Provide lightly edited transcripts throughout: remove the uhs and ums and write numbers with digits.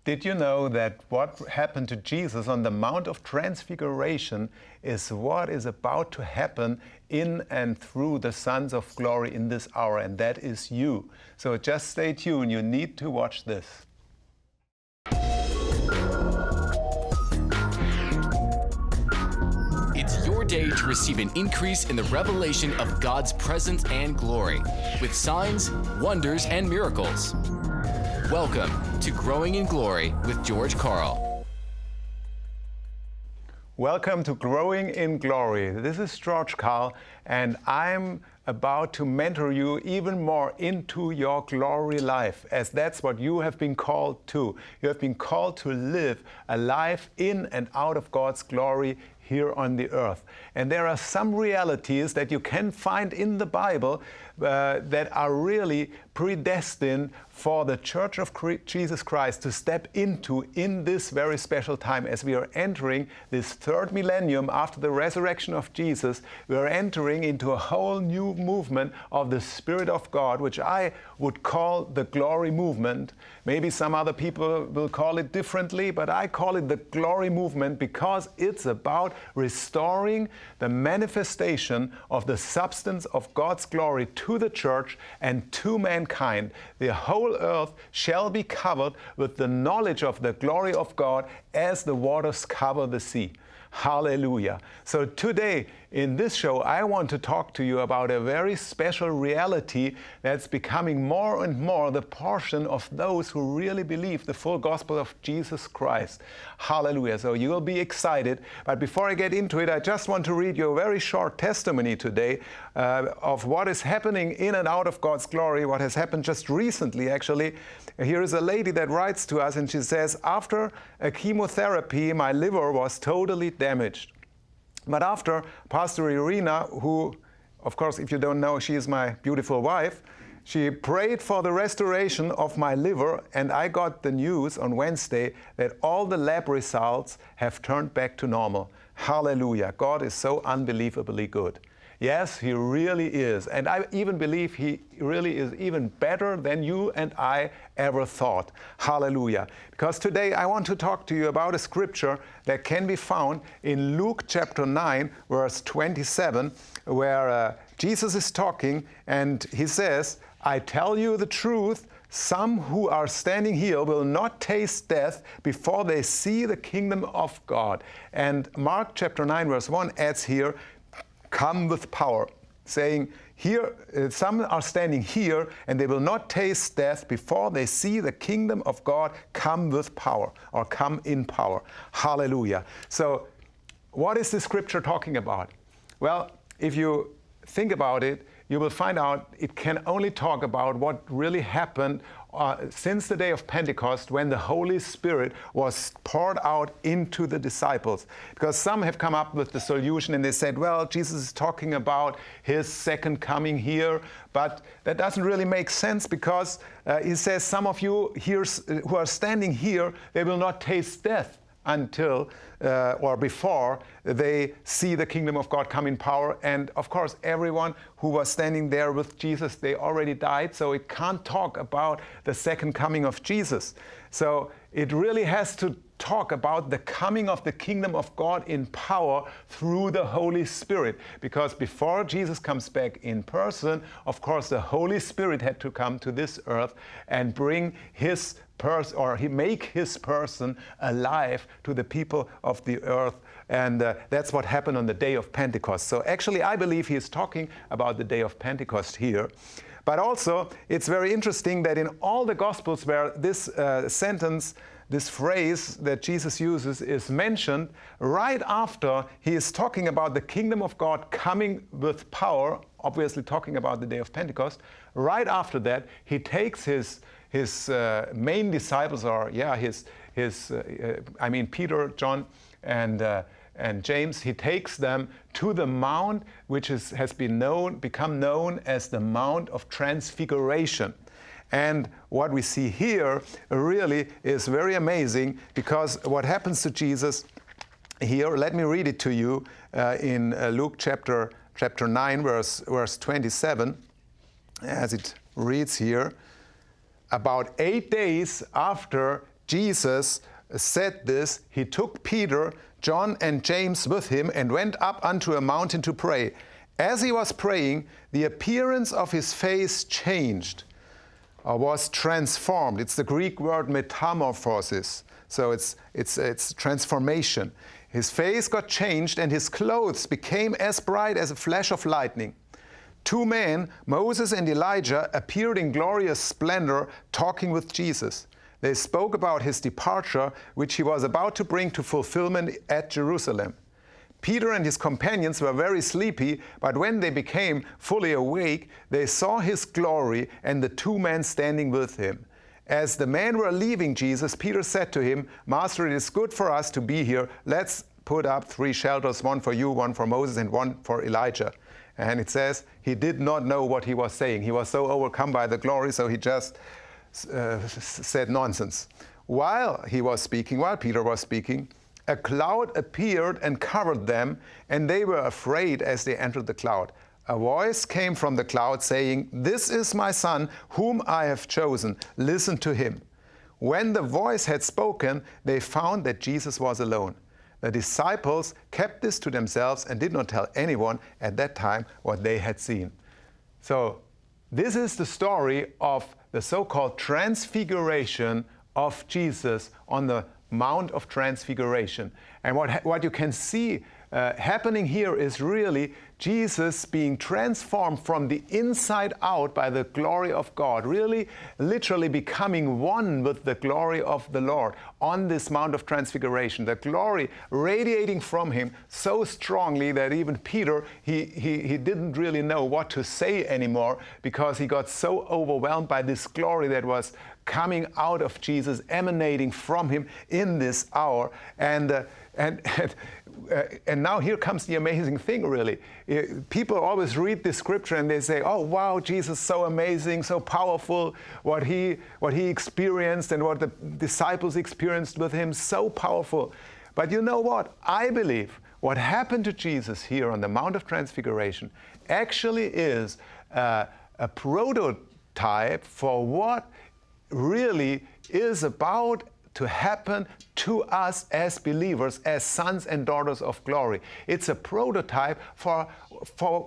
Did you know that what happened to Jesus on the Mount of Transfiguration is what is about to happen in and through the sons of glory in this hour, and that is you. So just stay tuned, you need to watch this. It's your day to receive an increase in the revelation of God's presence and glory, with signs, wonders, and miracles. Welcome to Growing in Glory with George Carl. Welcome to Growing in Glory. This is George Carl, and I'm about to mentor you even more into your glory life, as that's what you have been called to. You have been called to live a life in and out of God's glory here on the earth. And there are some realities that you can find in the Bible that are really predestined for the Church of Jesus Christ to step into in this very special time. As we are entering this third millennium after the resurrection of Jesus, we are entering into a whole new movement of the Spirit of God, which I would call the glory movement. Maybe some other people will call it differently, but I call it the glory movement because it's about restoring the manifestation of the substance of God's glory to the church and to mankind. The whole earth shall be covered with the knowledge of the glory of God as the waters cover the sea. Hallelujah. So today in this show, I want to talk to you about a very special reality that's becoming more and more the portion of those who really believe the full gospel of Jesus Christ. Hallelujah. So you will be excited. But before I get into it, I just want to read you a very short testimony today of what is happening in and out of God's glory, what has happened just recently, actually. Here is a lady that writes to us and she says, after a chemotherapy, my liver was totally damaged. But after Pastor Irina, who, of course, if you don't know, she is my beautiful wife, she prayed for the restoration of my liver, and I got the news on Wednesday that all the lab results have turned back to normal. Hallelujah. God is so unbelievably good. Yes, He really is. And I even believe He really is even better than you and I ever thought. Hallelujah. Because today I want to talk to you about a scripture that can be found in Luke chapter 9, verse 27, where Jesus is talking and He says, I tell you the truth, some who are standing here will not taste death before they see the kingdom of God. And Mark chapter 9, verse 1 adds here, come with power, saying, here, some are standing here and they will not taste death before they see the kingdom of God come with power or come in power. Hallelujah. So what is this scripture talking about? Well, if you think about it, you will find out it can only talk about what really happened since the day of Pentecost, when the Holy Spirit was poured out into the disciples. Because some have come up with the solution and they said, well, Jesus is talking about His second coming here, but that doesn't really make sense because He says, some of you here who are standing here, they will not taste death until or before they see the kingdom of God come in power. And of course, everyone who was standing there with Jesus, they already died, so it can't talk about the second coming of Jesus. So it really has to talk about the coming of the kingdom of God in power through the Holy Spirit. Because before Jesus comes back in person, of course, the Holy Spirit had to come to this earth and bring His person, or He make His person alive to the people of the earth. And that's what happened on the day of Pentecost. So actually, I believe He is talking about the day of Pentecost here. But also, it's very interesting that in all the Gospels where this sentence, this phrase that Jesus uses is mentioned, right after He is talking about the kingdom of God coming with power, obviously talking about the day of Pentecost, right after that, He takes His main disciples, or Peter, John, and James, He takes them to the mount which has become known as the Mount of Transfiguration. And what we see here really is very amazing, because what happens to Jesus here, let me read it to you in Luke chapter 9, verse 27, as it reads here. About 8 days after Jesus said this, he took Peter, John, and James with him and went up unto a mountain to pray. As he was praying, the appearance of his face changed, or was transformed. It's the Greek word metamorphosis. So it's transformation. His face got changed, and his clothes became as bright as a flash of lightning. Two men, Moses and Elijah, appeared in glorious splendor, talking with Jesus. They spoke about his departure, which he was about to bring to fulfillment at Jerusalem. Peter and his companions were very sleepy, but when they became fully awake, they saw his glory and the two men standing with him. As the men were leaving Jesus, Peter said to him, "Master, it is good for us to be here. Let's put up 3 shelters, one for you, one for Moses, and one for Elijah." And it says he did not know what he was saying. He was so overcome by the glory, so he just said nonsense. While Peter was speaking, a cloud appeared and covered them, and they were afraid as they entered the cloud. A voice came from the cloud saying, "This is my son, whom I have chosen. Listen to him." When the voice had spoken, they found that Jesus was alone. The disciples kept this to themselves and did not tell anyone at that time what they had seen. So this is the story of the so-called transfiguration of Jesus on the Mount of Transfiguration. And what you can see happening here is really Jesus being transformed from the inside out by the glory of God, really literally becoming one with the glory of the Lord on this Mount of Transfiguration. The glory radiating from him so strongly that even Peter, he didn't really know what to say anymore, because he got so overwhelmed by this glory that was coming out of Jesus, emanating from him in this hour. And now here comes the amazing thing, really. People always read this scripture and they say, "Oh, wow, Jesus, so amazing, so powerful, what he experienced and what the disciples experienced with him, so powerful." But you know what? I believe what happened to Jesus here on the Mount of Transfiguration actually is a prototype for what really is about to happen to us as believers, as sons and daughters of glory. It's a prototype for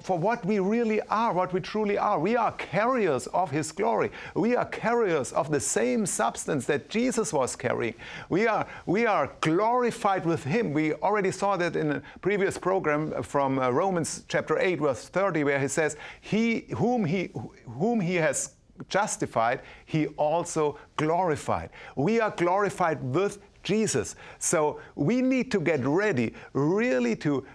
what we really are, what we truly are. We are carriers of his glory. We are carriers of the same substance that Jesus was carrying. We are glorified with him. We already saw that in a previous program from Romans chapter 8, verse 30, where he says, whom he has justified, he also glorified. We are glorified with Jesus. So we need to get ready really to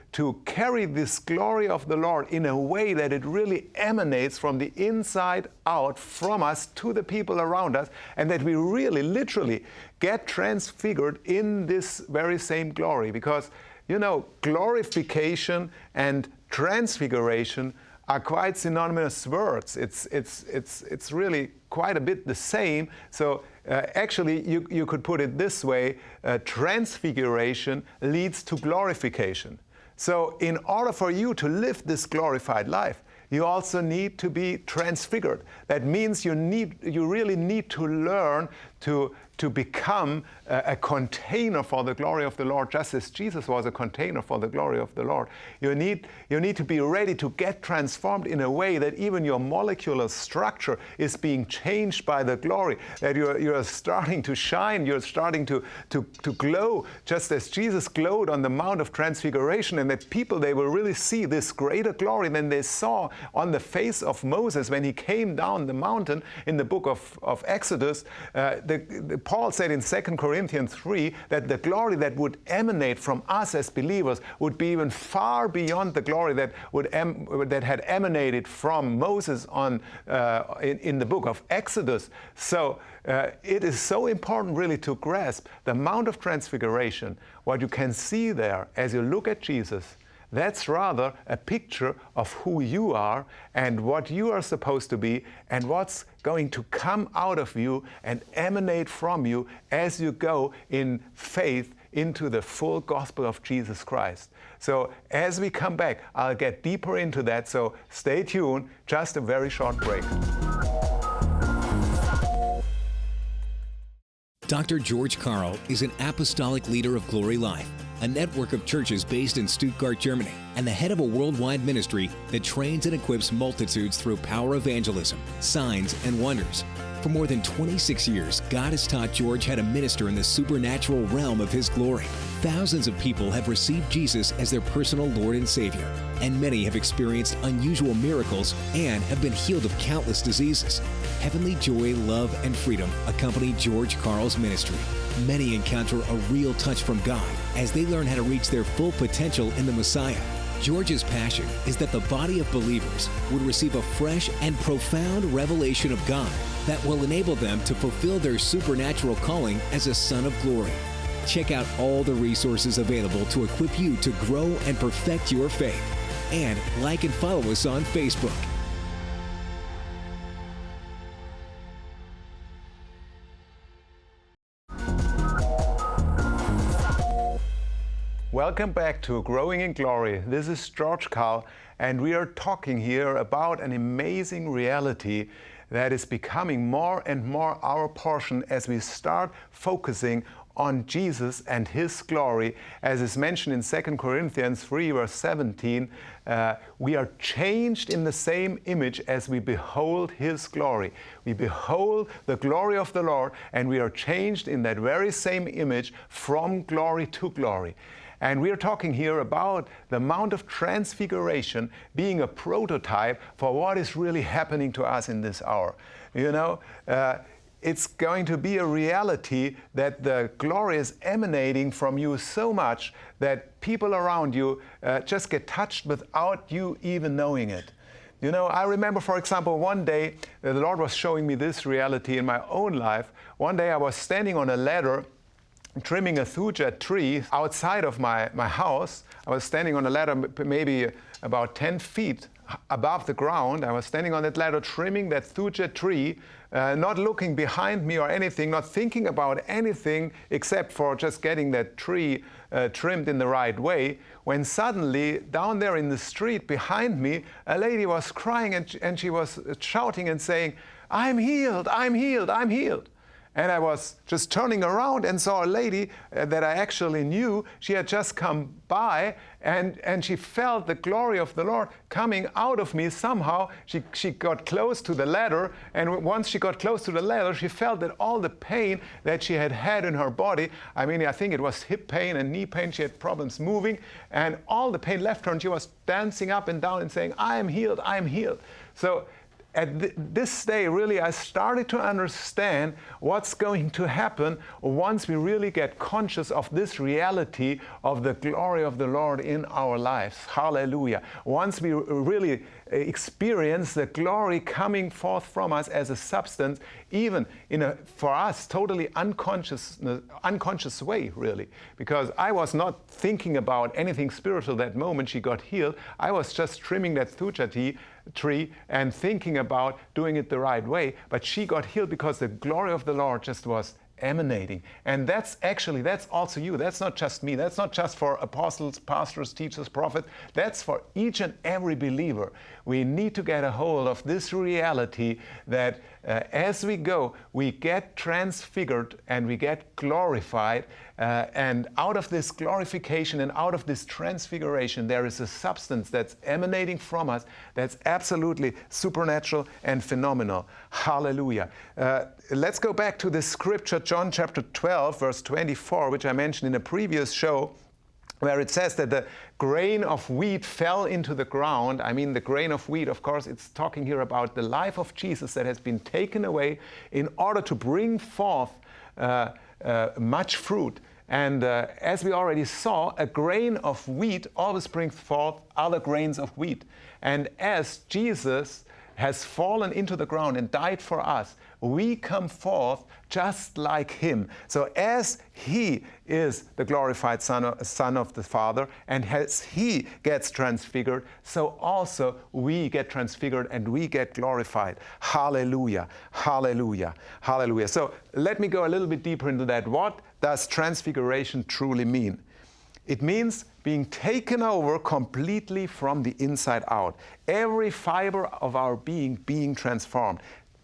carry this glory of the Lord in a way that it really emanates from the inside out from us to the people around us, and that we really literally get transfigured in this very same glory. Because, you know, glorification and transfiguration are quite synonymous words. It's really quite a bit the same. So actually, you could put it this way: transfiguration leads to glorification. So in order for you to live this glorified life, you also need to be transfigured. That means you really need to learn to become a container for the glory of the Lord, just as Jesus was a container for the glory of the Lord. You need to be ready to get transformed in a way that even your molecular structure is being changed by the glory, that you're starting to shine, you're starting to glow, just as Jesus glowed on the Mount of Transfiguration, and that people, they will really see this greater glory than they saw on the face of Moses when he came down the mountain in the book of Exodus. Paul said in 2 Corinthians 3 that the glory that would emanate from us as believers would be even far beyond the glory that had emanated from Moses in the book of Exodus. So it is so important really to grasp the Mount of Transfiguration. What you can see there as you look at Jesus, that's rather a picture of who you are and what you are supposed to be and what's going to come out of you and emanate from you as you go in faith into the full gospel of Jesus Christ. So as we come back, I'll get deeper into that, so stay tuned, just a very short break. Dr. George Karl is an apostolic leader of Glory Life, a network of churches based in Stuttgart, Germany, and the head of a worldwide ministry that trains and equips multitudes through power evangelism, signs, and wonders. For more than 26 years, God has taught George how to minister in the supernatural realm of His glory. Thousands of people have received Jesus as their personal Lord and Savior, and many have experienced unusual miracles and have been healed of countless diseases. Heavenly joy, love, and freedom accompany George Karl's ministry. Many encounter a real touch from God as they learn how to reach their full potential in the Messiah. George's passion is that the body of believers would receive a fresh and profound revelation of God that will enable them to fulfill their supernatural calling as a son of glory. Check out all the resources available to equip you to grow and perfect your faith. And like and follow us on Facebook. Welcome back to Growing in Glory. This is George Karl, and we are talking here about an amazing reality that is becoming more and more our portion as we start focusing on Jesus and His glory. As is mentioned in 2 Corinthians 3, verse 17, we are changed in the same image as we behold His glory. We behold the glory of the Lord, and we are changed in that very same image from glory to glory. And we are talking here about the Mount of Transfiguration being a prototype for what is really happening to us in this hour. You know, it's going to be a reality that the glory is emanating from you so much that people around you just get touched without you even knowing it. You know, I remember, for example, one day the Lord was showing me this reality in my own life. One day I was standing on a ladder trimming a thuja tree outside of my house. I was standing on a ladder maybe about 10 feet above the ground. I was standing on that ladder trimming that thuja tree, not looking behind me or anything, not thinking about anything except for just getting that tree trimmed in the right way, when suddenly down there in the street behind me, a lady was crying and she was shouting and saying, "I'm healed, I'm healed, I'm healed." And I was just turning around and saw a lady that I actually knew. She had just come by, and she felt the glory of the Lord coming out of me somehow. She got close to the ladder, and once she got close to the ladder, she felt that all the pain that she had in her body, I mean, I think it was hip pain and knee pain. She had problems moving, and all the pain left her, and she was dancing up and down and saying, "I am healed, I am healed." So at this day, really, I started to understand what's going to happen once we really get conscious of this reality of the glory of the Lord in our lives. Hallelujah. Once we really experience the glory coming forth from us as a substance, even in a, for us, totally unconscious way, really. Because I was not thinking about anything spiritual that moment she got healed. I was just trimming that thuja tree and thinking about doing it the right way. But she got healed because the glory of the Lord just was emanating. And that's also you. That's not just me. That's not just for apostles, pastors, teachers, prophets. That's for each and every believer. We need to get a hold of this reality that as we go, we get transfigured and we get glorified. And out of this glorification and out of this transfiguration, there is a substance that's emanating from us that's absolutely supernatural and phenomenal. Hallelujah. Let's go back to the scripture, John chapter 12, verse 24, which I mentioned in a previous show, where it says that the grain of wheat fell into the ground. I mean, the grain of wheat, of course, it's talking here about the life of Jesus that has been taken away in order to bring forth much fruit. And as we already saw, a grain of wheat always brings forth other grains of wheat. And as Jesus has fallen into the ground and died for us, we come forth just like Him. So as He is the glorified Son of the Father, and as He gets transfigured, so also we get transfigured and we get glorified. Hallelujah, hallelujah, hallelujah. So let me go a little bit deeper into that. What does transfiguration truly mean? It means being taken over completely from the inside out. Every fiber of our being transformed.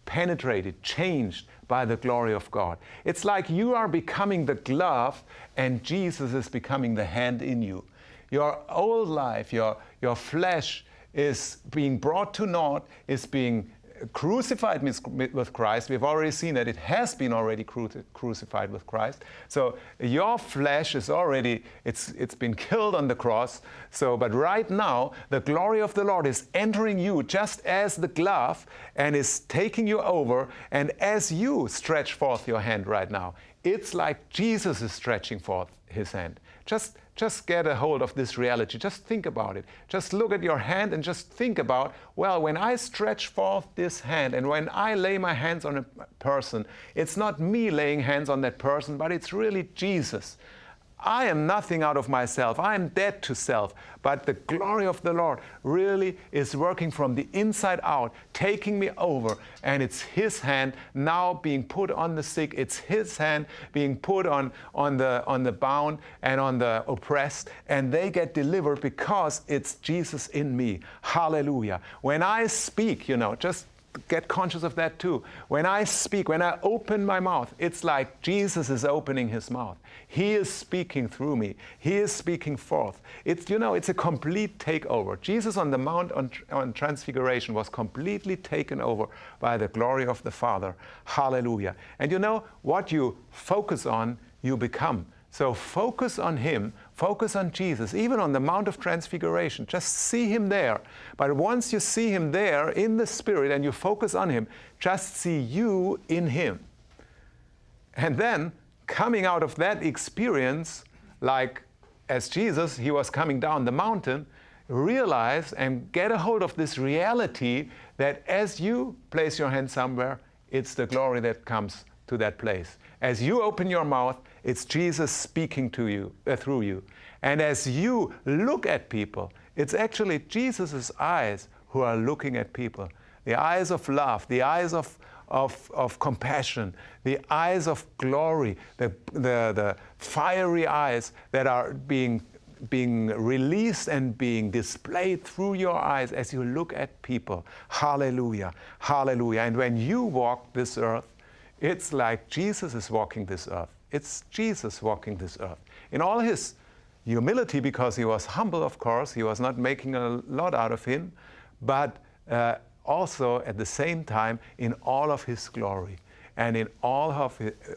penetrated, changed by the glory of God. It's like you are becoming the glove and Jesus is becoming the hand in you. Your old life, your flesh is being brought to naught, is being crucified with Christ. We've already seen that it has been already crucified with Christ. So your flesh is already, it's been killed on the cross. But right now, the glory of the Lord is entering you just as the glove and is taking you over. And as you stretch forth your hand right now, it's like Jesus is stretching forth his hand. Just get a hold of this reality. Just think about it. Just look at your hand and just think about, well, when I stretch forth this hand and when I lay my hands on a person, it's not me laying hands on that person, but it's really Jesus. I am nothing out of myself. I am dead to self. But the glory of the Lord really is working from the inside out, taking me over. And it's his hand now being put on the sick. It's his hand being put on the bound and on the oppressed. And they get delivered because it's Jesus in me. Hallelujah. When I speak, just get conscious of that too. When I speak, when I open my mouth, it's like Jesus is opening his mouth. He is speaking through me. He is speaking forth. It's a complete takeover. Jesus on the Mount on Transfiguration was completely taken over by the glory of the Father. Hallelujah. And what you focus on, you become. So focus on him, focus on Jesus, even on the Mount of Transfiguration. Just see him there. But once you see him there in the Spirit and you focus on him, just see you in him. And then coming out of that experience, like as Jesus, he was coming down the mountain, realize and get a hold of this reality that as you place your hand somewhere, it's the glory that comes to that place. As you open your mouth, it's Jesus speaking to you, through you. And as you look at people, it's actually Jesus' eyes who are looking at people. The eyes of love, the eyes of compassion, the eyes of glory, the fiery eyes that are being released and being displayed through your eyes as you look at people. Hallelujah, hallelujah. And when you walk this earth, it's like Jesus is walking this earth. It's Jesus walking this earth. In all his humility, because he was humble, of course, he was not making a lot out of him, but also at the same time in all of his glory and in all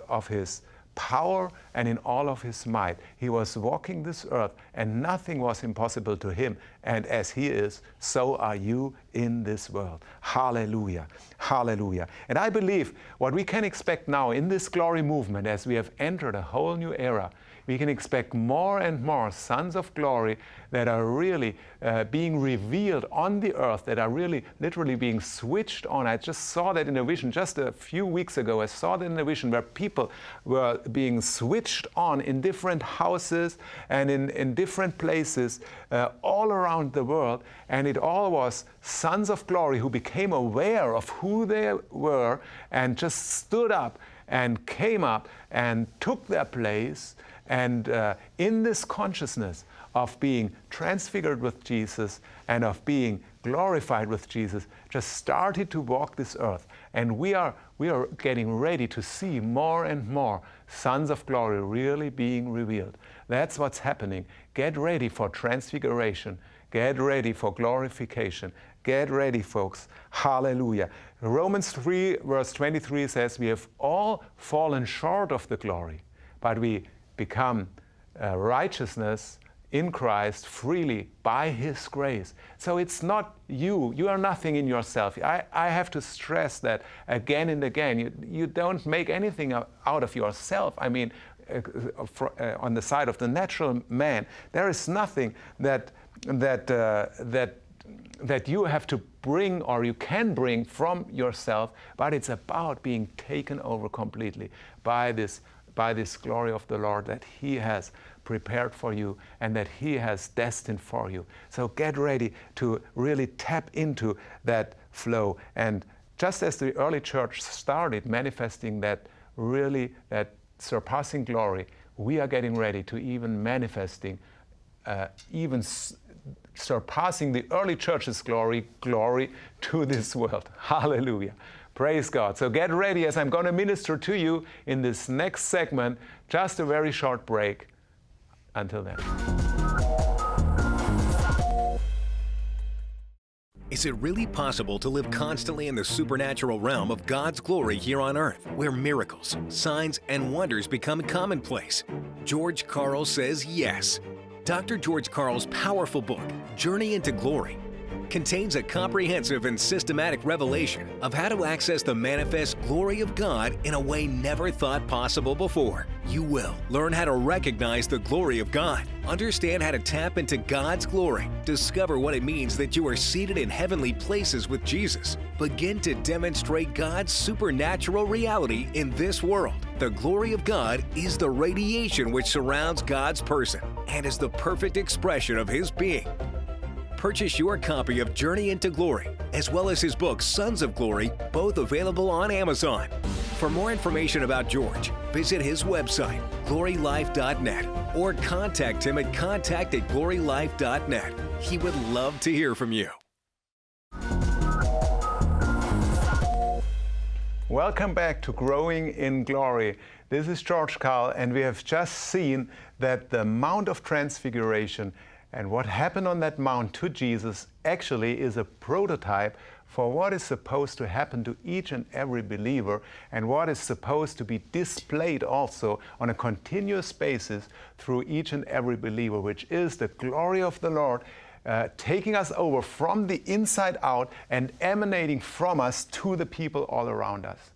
of his power and in all of his might. He was walking this earth and nothing was impossible to him. And as he is, so are you in this world. Hallelujah. Hallelujah. And I believe what we can expect now in this glory movement as we have entered a whole new era, we can expect more and more sons of glory that are really being revealed on the earth, that are really literally being switched on. I just saw that in a vision just a few weeks ago. I saw that in a vision where people were being switched on in different houses and in different places all around the world. And it all was sons of glory who became aware of who they were and just stood up and came up and took their place. And in this consciousness of being transfigured with Jesus and of being glorified with Jesus, just started to walk this earth. And we are getting ready to see more and more sons of glory really being revealed. That's what's happening. Get ready for transfiguration. Get ready for glorification. Get ready, folks. Hallelujah. Romans 3, verse 23 says, we have all fallen short of the glory, but we become righteousness in Christ freely by his grace. So it's not you. You are nothing in yourself. I have to stress that again and again. You don't make anything out of yourself. I mean, on the side of the natural man, there is nothing that you have to bring or you can bring from yourself, but it's about being taken over completely by this glory of the Lord that he has prepared for you and that he has destined for you. So get ready to really tap into that flow. And just as the early church started manifesting that surpassing glory, we are getting ready to even manifesting, surpassing the early church's glory to this world. Hallelujah. Praise God. So get ready as I'm going to minister to you in this next segment. Just a very short break. Until then. Is it really possible to live constantly in the supernatural realm of God's glory here on earth, where miracles, signs, and wonders become commonplace? George Carl says yes. Dr. George Carl's powerful book, Journey into Glory, contains a comprehensive and systematic revelation of how to access the manifest glory of God in a way never thought possible before. You will learn how to recognize the glory of God, understand how to tap into God's glory, discover what it means that you are seated in heavenly places with Jesus, begin to demonstrate God's supernatural reality in this world. The glory of God is the radiation which surrounds God's person and is the perfect expression of His being. Purchase your copy of Journey into Glory, as well as his book, Sons of Glory, both available on Amazon. For more information about George, visit his website, glorylife.net, or contact him at contact@glorylife.net. He would love to hear from you. Welcome back to Growing in Glory. This is George Carl, and we have just seen that the Mount of Transfiguration and what happened on that mount to Jesus actually is a prototype for what is supposed to happen to each and every believer, and what is supposed to be displayed also on a continuous basis through each and every believer, which is the glory of the Lord taking us over from the inside out and emanating from us to the people all around us.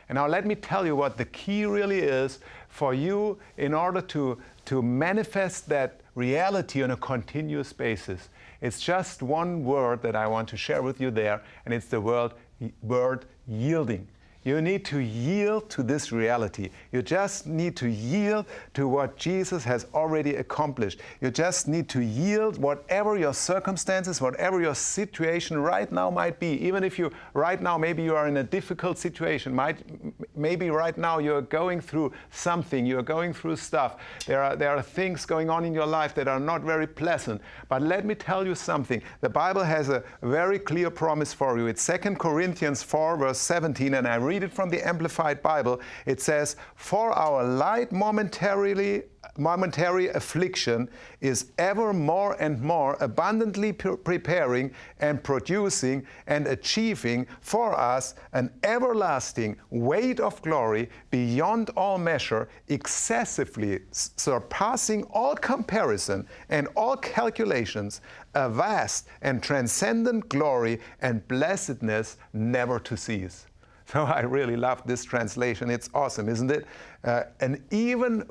And now let me tell you what the key really is for you in order to manifest that reality on a continuous basis. It's just one word that I want to share with you there, and it's the word yielding. You need to yield to this reality. You just need to yield to what Jesus has already accomplished. You just need to yield whatever your circumstances, whatever your situation right now might be. Even if you right now, maybe you are in a difficult situation, maybe right now you're going through something, you're going through stuff. There are things going on in your life that are not very pleasant. But let me tell you something. The Bible has a very clear promise for you. It's 2 Corinthians 4, verse 17, and I read it from the Amplified Bible. It says, "For our light momentary affliction is ever more and more abundantly preparing and producing and achieving for us an everlasting weight of glory beyond all measure, excessively surpassing all comparison and all calculations, a vast and transcendent glory and blessedness never to cease." So I really love this translation. It's awesome, isn't it? An even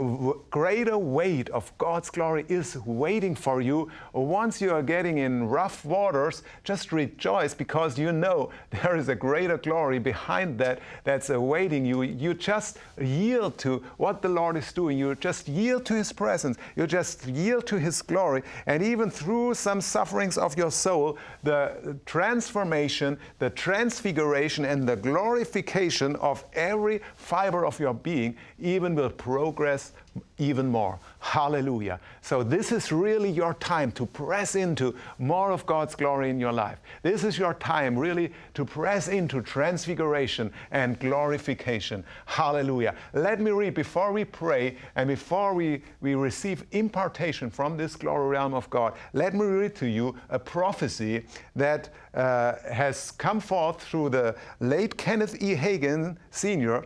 greater weight of God's glory is waiting for you. Once you are getting in rough waters, just rejoice, because you know there is a greater glory behind that that's awaiting you. You just yield to what the Lord is doing. You just yield to His presence. You just yield to His glory. And even through some sufferings of your soul, the transformation, the transfiguration, and the glorification of every fiber of your being even will progress even more. Hallelujah. So this is really your time to press into more of God's glory in your life. This is your time really to press into transfiguration and glorification. Hallelujah. Let me read before we pray and before we receive impartation from this glory realm of God. Let me read to you a prophecy that has come forth through the late Kenneth E. Hagin Sr.,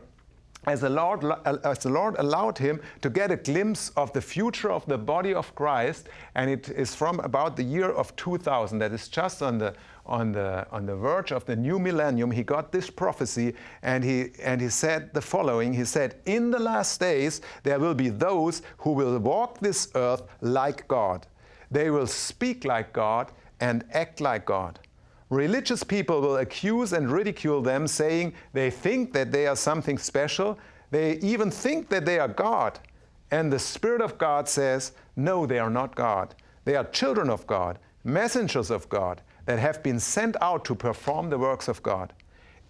as the Lord allowed him to get a glimpse of the future of the body of Christ, and it is from about the year of 2000. That is just on the verge of the new millennium. He got this prophecy, and he said the following. He said, "In the last days there will be those who will walk this earth like God. They will speak like God and act like God. Religious people will accuse and ridicule them, saying they think that they are something special. They even think that they are God. And the Spirit of God says, no, they are not God. They are children of God, messengers of God, that have been sent out to perform the works of God.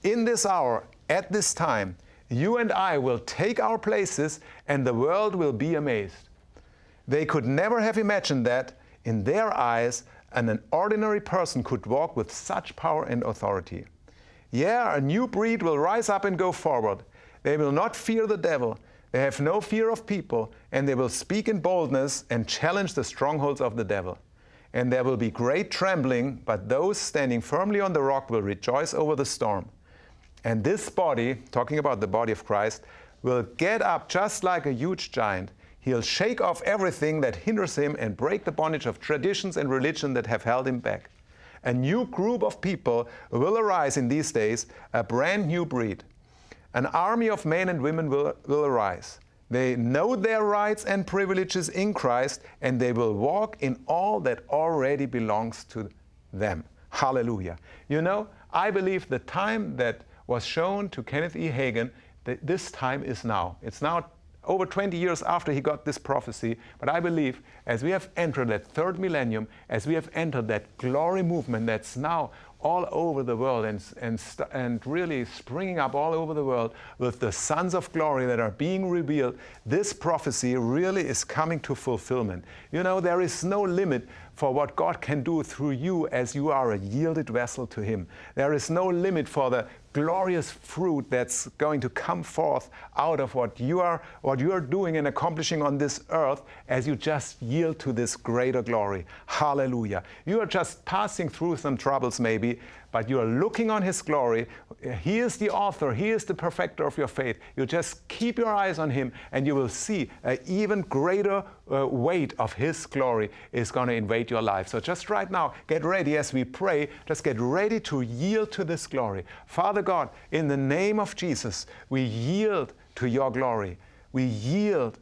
In this hour, at this time, you and I will take our places, and the world will be amazed. They could never have imagined that, in their eyes, an ordinary person could walk with such power and authority. Yeah, a new breed will rise up and go forward. They will not fear the devil. They have no fear of people, and they will speak in boldness and challenge the strongholds of the devil. And there will be great trembling, but those standing firmly on the rock will rejoice over the storm. And this body, talking about the body of Christ, will get up just like a huge giant. He'll shake off everything that hinders him and break the bondage of traditions and religion that have held him back. A new group of people will arise in these days, a brand new breed. An army of men and women will arise. They know their rights and privileges in Christ, and they will walk in all that already belongs to them. Hallelujah. You know, I believe the time that was shown to Kenneth E. Hagin, that this time is now. It's now over 20 years after he got this prophecy, but I believe as we have entered that third millennium, as we have entered that glory movement that's now all over the world and really springing up all over the world with the sons of glory that are being revealed, this prophecy really is coming to fulfillment. You know, there is no limit for what God can do through you as you are a yielded vessel to Him. There is no limit for the glorious fruit that's going to come forth out of what you are doing and accomplishing on this earth as you just yield to this greater glory. Hallelujah. You are just passing through some troubles maybe, but you are looking on His glory. He is the author. He is the perfecter of your faith. You just keep your eyes on Him, and you will see an even greater weight of His glory is going to invade your life. So just right now, get ready as we pray. Just get ready to yield to this glory. Father God, in the name of Jesus, we yield to your glory. We yield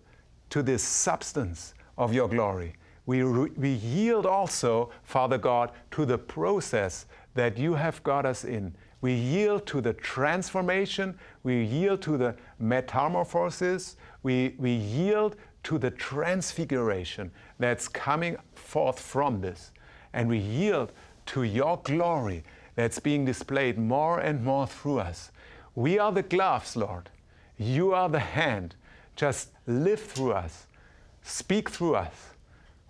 to this substance of your glory. We yield also, Father God, to the process that you have got us in. We yield to the transformation. We yield to the metamorphosis. We yield to the transfiguration that's coming forth from this. And we yield to your glory that's being displayed more and more through us. We are the gloves, Lord. You are the hand. Just live through us. Speak through us.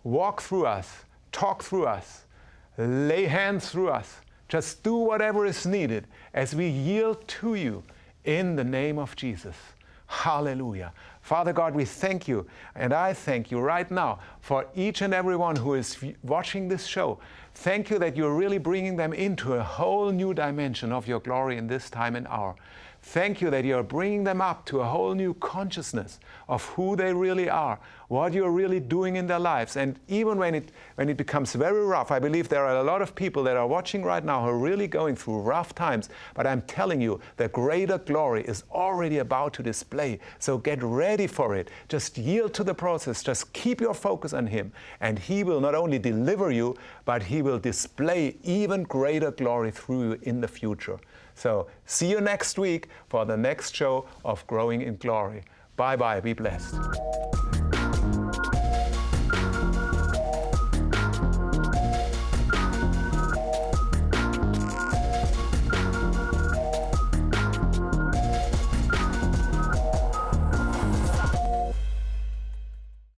Walk through us. Talk through us. Lay hands through us. Just do whatever is needed as we yield to you in the name of Jesus. Hallelujah. Father God, we thank you, and I thank you right now for each and every one who is watching this show. Thank you that you're really bringing them into a whole new dimension of your glory in this time and hour. Thank you that you're bringing them up to a whole new consciousness of who they really are, what you're really doing in their lives. And even when it becomes very rough, I believe there are a lot of people that are watching right now who are really going through rough times. But I'm telling you, the greater glory is already about to display. So get ready for it. Just yield to the process. Just keep your focus on Him. And He will not only deliver you, but He will display even greater glory through you in the future. So see you next week for the next show of Growing in Glory. Bye-bye. Be blessed.